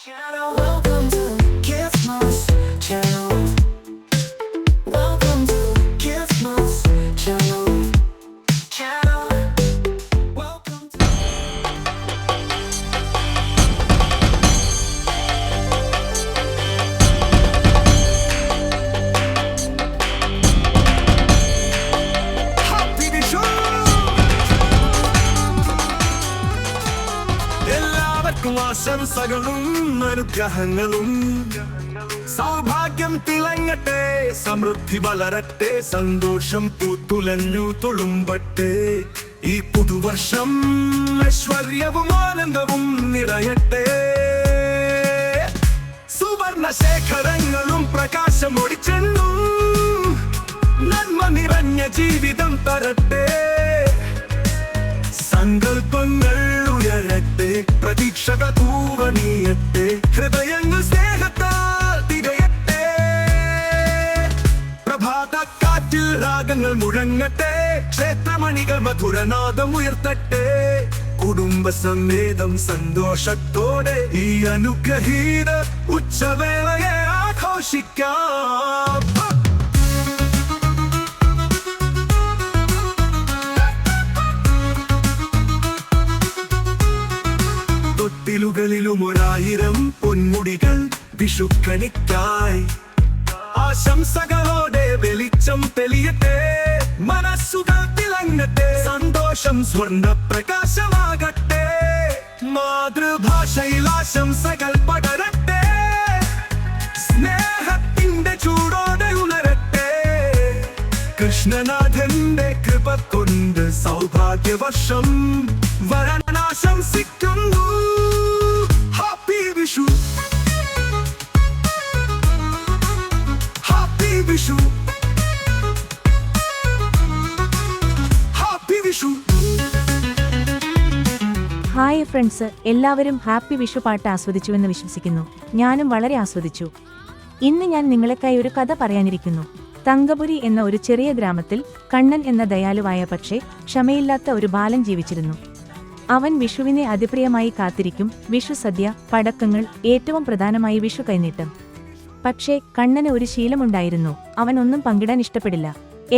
Channel, welcome to Christmas Channel. Welcome to Christmas Channel. Channel. Welcome to Happy Vishu. എല്ലാവർക്കും ആശംസകളും അനുഗ്രഹങ്ങളും. സൗഭാഗ്യം തിളങ്ങട്ടെ, സമൃദ്ധി വളരട്ടെ, സന്തോഷം പൂത്തുലഞ്ഞു തുളുമ്പട്ടെ. ഈ പുതുവർഷം ഐശ്വര്യവും ആനന്ദവും നിറയട്ടെ. സുവർണ ശേഖരങ്ങളും പ്രകാശമൊടിച്ചെന്നും നന്മ നിറഞ്ഞ ജീവിതം തരട്ടെ. സങ്കൽപ്പങ്ങൾ ഉയരട്ടെ, പ്രതീക്ഷകൾ പൂവണിയട്ടെ, ഹൃദയങ്ങൾ സ്നേഹത്താൽ തികയട്ടെ. പ്രഭാത കാറ്റിൽ രാഗങ്ങൾ മുഴങ്ങട്ടെ, ക്ഷേത്രമണികൾ മധുരനാദം ഉയർത്തട്ടെ. കുടുംബസമേതം സന്തോഷത്തോടെ ഈ അനുഗ്രഹീത ഉച്ചവേളയെ ആഘോഷിക്കാം. തൊട്ടിലുകളിലും 1000 പൊന്മുടികൾ വിഷുക്കണിക്കായി. ആശംസകളോടെ വെളിച്ചം തെളിയട്ടെ, മനസ്സുകൾ തിളങ്ങട്ടെ, സന്തോഷം സ്വർണ്ണ പ്രകാശമാകട്ടെ. മാതൃഭാഷയിൽ ആശംസകൾ പടരട്ടെ, സ്നേഹത്തിന്റെ ചൂടോടെ ഉണരട്ടെ. കൃഷ്ണനാഥന്റെ കൃപ കൊണ്ട് സൗഭാഗ്യവർഷം വരണാശംസിക്കുന്നു. Happy Vishu, happy Vishu, happy Vishu. Hi friends, എല്ലാവരും ഹാപ്പി വിഷു പാട്ട് ആസ്വദിച്ചുവെന്ന് വിശ്വസിക്കുന്നു. ഞാനും വളരെ ആസ്വദിച്ചു. ഇന്ന് ഞാൻ നിങ്ങൾക്കായി ഒരു കഥ പറയാനിരിക്കുന്നു. തങ്കപുരി എന്ന ഒരു ചെറിയ ഗ്രാമത്തിൽ കണ്ണൻ എന്ന ദയാലുവായ പക്ഷേ ക്ഷമയില്ലാത്ത ഒരു ബാലൻ ജീവിച്ചിരുന്നു. അവൻ വിഷുവിനെ അതിപ്രിയമായി കാത്തിരിക്കും. വിഷു സദ്യ, പടക്കങ്ങൾ, ഏറ്റവും പ്രധാനമായി വിഷു കൈനീട്ടം. പക്ഷേ കണ്ണന് ഒരു ശീലമുണ്ടായിരുന്നു. അവൻ ഒന്നും പങ്കിടാൻ ഇഷ്ടപ്പെടില്ല.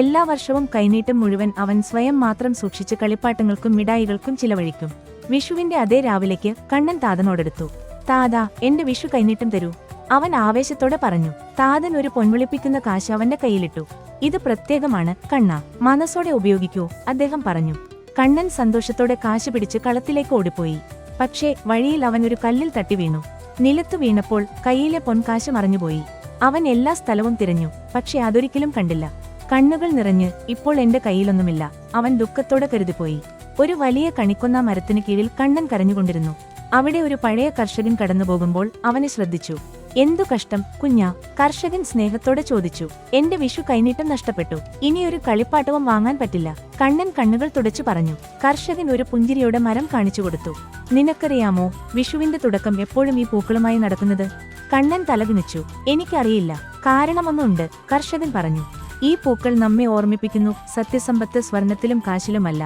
എല്ലാ വർഷവും കൈനീട്ടം മുഴുവൻ അവൻ സ്വയം മാത്രം സൂക്ഷിച്ച് കളിപ്പാട്ടങ്ങൾക്കും മിഠായികൾക്കും ചിലവഴിക്കും. വിഷുവിന്റെ അതേ രാവിലേക്ക് കണ്ണൻ താതനോടെടുത്തു. താതാ, എന്റെ വിഷു കൈനീട്ടം തരൂ. അവൻ ആവേശത്തോടെ പറഞ്ഞു. താതൻ ഒരു പൊൻവിളിപ്പിക്കുന്ന കാശ് അവന്റെ കയ്യിലിട്ടു. ഇത് പ്രത്യേകമാണ് കണ്ണ, മനസ്സോടെ ഉപയോഗിക്കൂ, അദ്ദേഹം പറഞ്ഞു. കണ്ണൻ സന്തോഷത്തോടെ കാശ് പിടിച്ച് കളത്തിലേക്ക് ഓടിപ്പോയി. പക്ഷേ വഴിയിൽ അവൻ ഒരു കല്ലിൽ തട്ടി വീണു. നിലത്തു വീണപ്പോൾ കയ്യിലെ പൊൻകാശ് മറഞ്ഞുപോയി. അവൻ എല്ലാ സ്ഥലവും തിരഞ്ഞു, പക്ഷെ അതൊരിക്കലും കണ്ടില്ല. കണ്ണുകൾ നിറഞ്ഞ്, ഇപ്പോൾ എന്റെ കയ്യിലൊന്നുമില്ല, അവൻ ദുഃഖത്തോടെ കരുതിപ്പോയി. ഒരു വലിയ കണിക്കൊന്ന മരത്തിന് കീഴിൽ കണ്ണൻ കരഞ്ഞുകൊണ്ടിരുന്നു. അവിടെ ഒരു പഴയ കർഷകൻ കടന്നുപോകുമ്പോൾ അവനെ ശ്രദ്ധിച്ചു. എന്തു കഷ്ടം കുഞ്ഞാ, കർഷകൻ സ്നേഹത്തോടെ ചോദിച്ചു. എന്റെ വിഷു കൈനീട്ടം നഷ്ടപ്പെട്ടു, ഇനിയൊരു കളിപ്പാട്ടവും വാങ്ങാൻ പറ്റില്ല, കണ്ണൻ കണ്ണുകൾ തുടച്ചു പറഞ്ഞു. കർഷകൻ ഒരു പുഞ്ചിരിയോടെ മരം കാണിച്ചു കൊടുത്തു. നിനക്കറിയാമോ, വിഷുവിന്റെ തുടക്കം എപ്പോഴും ഈ പൂക്കളുമായി നടക്കുന്നത്? കണ്ണൻ തലകുനിച്ചു. എനിക്കറിയില്ല, കാരണമൊന്നുണ്ട്, കർഷകൻ പറഞ്ഞു. ഈ പൂക്കൾ നമ്മെ ഓർമ്മിപ്പിക്കുന്നു സത്യസമ്പത്ത് സ്വർണത്തിലും കാശിലുമല്ല,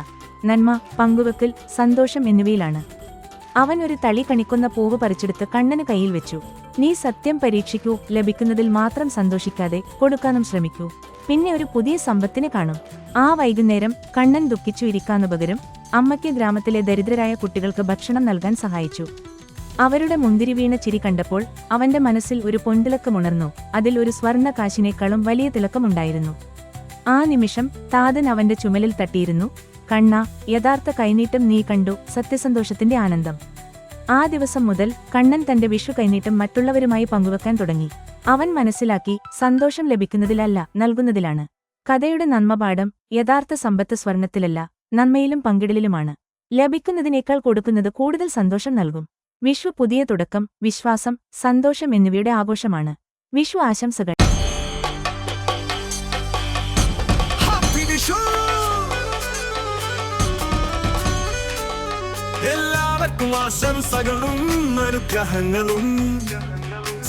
നന്മ, പങ്കുവെക്കൽ, സന്തോഷം എന്നിവയിലാണ്. അവൻ ഒരു തളി കണിക്കുന്ന പൂവ് പറിച്ചെടുത്ത് കണ്ണന് കയ്യിൽ വെച്ചു. നീ സത്യം പരീക്ഷിക്കൂ, ലഭിക്കുന്നതിൽ മാത്രം സന്തോഷിക്കാതെ കൊടുക്കാനും ശ്രമിക്കൂ, പിന്നെ ഒരു പുതിയ സമ്പത്തിനെ കാണും. ആ വൈകുന്നേരം കണ്ണൻ ദുഃഖിച്ചു ഇരിക്കാനു പകരം അമ്മയ്ക്ക് ഗ്രാമത്തിലെ ദരിദ്രരായ കുട്ടികൾക്ക് ഭക്ഷണം നൽകാൻ സഹായിച്ചു. അവരുടെ മുന്തിരി വീണ ചിരി കണ്ടപ്പോൾ അവന്റെ മനസ്സിൽ ഒരു പൊൻതിളക്കമുണർന്നു. അതിൽ ഒരു സ്വർണ്ണ കാശിനേക്കാളും വലിയ തിളക്കമുണ്ടായിരുന്നു. ആ നിമിഷം താതൻ അവന്റെ ചുമലിൽ തട്ടിയിരുന്നു. കണ്ണ, യഥാർത്ഥ കൈനീട്ടം നീ കണ്ടു, സത്യസന്തോഷത്തിന്റെ ആനന്ദം. ആ ദിവസം മുതൽ കണ്ണൻ തന്റെ വിഷു കൈനീട്ടം മറ്റുള്ളവരുമായി പങ്കുവെക്കാൻ തുടങ്ങി. അവൻ മനസ്സിലാക്കി, സന്തോഷം ലഭിക്കുന്നതിലല്ല, നൽകുന്നതിലാണ്. കഥയുടെ നന്മപാഠം, യഥാർത്ഥ സമ്പത്ത് സ്വർണത്തിലല്ല, നന്മയിലും പങ്കിടലിലുമാണ്. ലഭിക്കുന്നതിനേക്കാൾ കൊടുക്കുന്നത് കൂടുതൽ സന്തോഷം നൽകും. വിഷു പുതിയ തുടക്കം, വിശ്വാസം, സന്തോഷം എന്നിവയുടെ ആഘോഷമാണ്. വിഷു ആശംസകൾ. ഹാപ്പി വിഷു. എല്ലാവർക്കും ആശംസകളും അനുഗ്രഹങ്ങളും.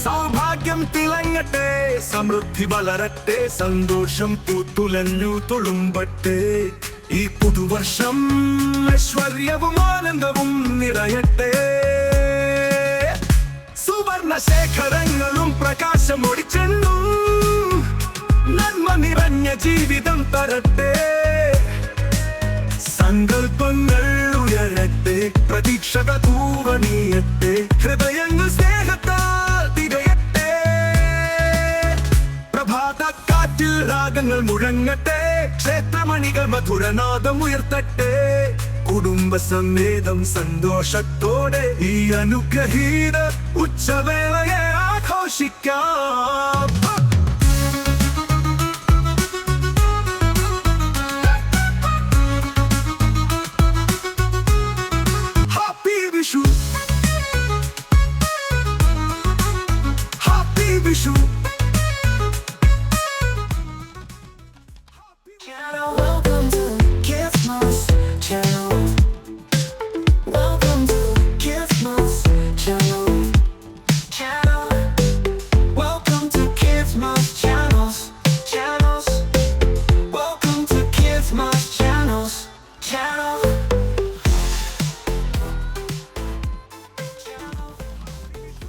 സൗഭാഗ്യം തിളങ്ങട്ടെ, സമൃദ്ധി വളരട്ടെ, സന്തോഷം പൂത്തുലഞ്ഞു തുളുമ്പട്ടെ. ഈ പുതുവർഷം ഐശ്വര്യവും ആനന്ദവും നിറയട്ടെ. സുവർണശേഖരങ്ങളും പ്രകാശമൊടിച്ചെന്നും നന്മ നിറഞ്ഞ ജീവിതം തരട്ടെ. സങ്കൽപ്പങ്ങൾ ഉയരട്ടെ, പ്രതീക്ഷകൾ പൂവണിയട്ടെ, ഹൃദയങ്ങൾ സ്നേഹത്താൽ തികയട്ടെ. പ്രഭാതക്കാറ്റിൽ രാഗങ്ങൾ മുഴങ്ങട്ടെ, ക്ഷേത്രമണികൾ മധുരനാദം ഉയർത്തട്ടെ. കുടുംബസമേതം സന്തോഷത്തോടെ ഈ അനുഗ്രഹീത ഉച്ചവേളയെ ആഘോഷിക്കാം.